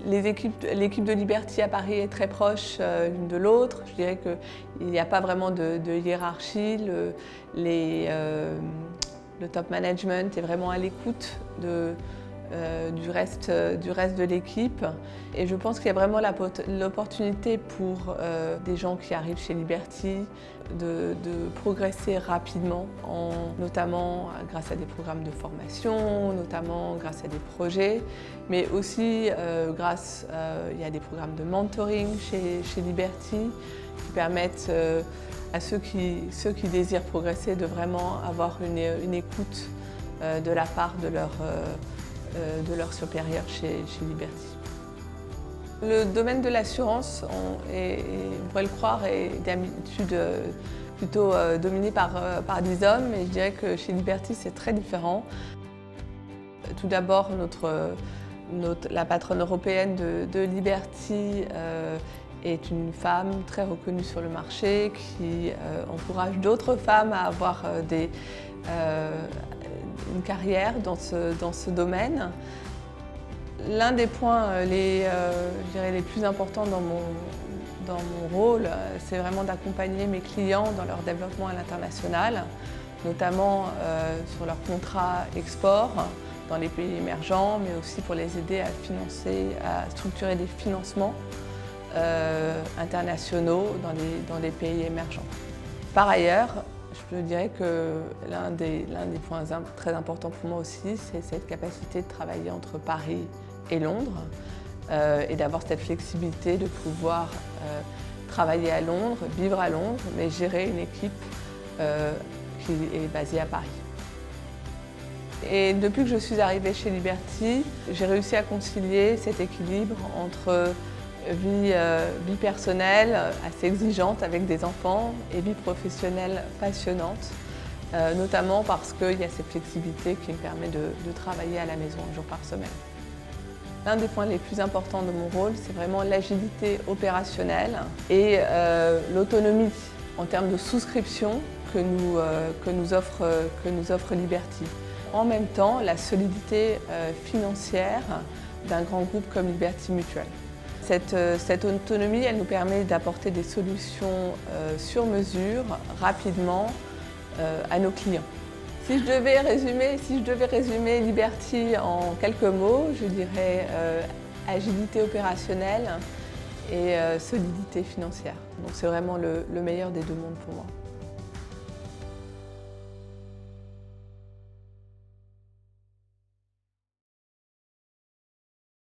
L'équipe de Liberty à Paris est très proche l'une de l'autre. Je dirais qu'il n'y a pas vraiment de hiérarchie. Le top management est vraiment à l'écoute du reste de l'équipe. Et je pense qu'il y a vraiment l'opportunité pour des gens qui arrivent chez Liberty de progresser rapidement, notamment grâce à des programmes de formation, notamment grâce à des projets, mais aussi il y a des programmes de mentoring chez Liberty qui permettent à ceux qui désirent progresser de vraiment avoir une écoute de la part de leurs supérieurs chez Liberty. Le domaine de l'assurance, on pourrait le croire, est d'habitude plutôt dominé par des hommes, mais je dirais que chez Liberty c'est très différent. Tout d'abord, la patronne européenne de Liberty est une femme très reconnue sur le marché qui encourage d'autres femmes à avoir une carrière dans ce domaine. L'un des points je dirais, les plus importants dans mon rôle, c'est vraiment d'accompagner mes clients dans leur développement à l'international, notamment sur leurs contrats export dans les pays émergents, mais aussi pour les aider à structurer des financements internationaux dans des pays émergents. Par ailleurs, je dirais que l'un des points très importants pour moi aussi, c'est cette capacité de travailler entre Paris et Londres et d'avoir cette flexibilité de pouvoir travailler à Londres, vivre à Londres, mais gérer une équipe qui est basée à Paris. Et depuis que je suis arrivée chez Liberty, j'ai réussi à concilier cet équilibre entre vie personnelle assez exigeante avec des enfants et vie professionnelle passionnante, notamment parce qu'il y a cette flexibilité qui me permet de travailler à la maison un jour par semaine. L'un des points les plus importants de mon rôle, c'est vraiment l'agilité opérationnelle et l'autonomie en termes de souscription que nous offre Liberty. En même temps, la solidité financière d'un grand groupe comme Liberty Mutual. Cette autonomie, elle nous permet d'apporter des solutions sur mesure, rapidement, à nos clients. Si je devais résumer Liberty en quelques mots, je dirais agilité opérationnelle et solidité financière. Donc c'est vraiment le meilleur des deux mondes pour moi.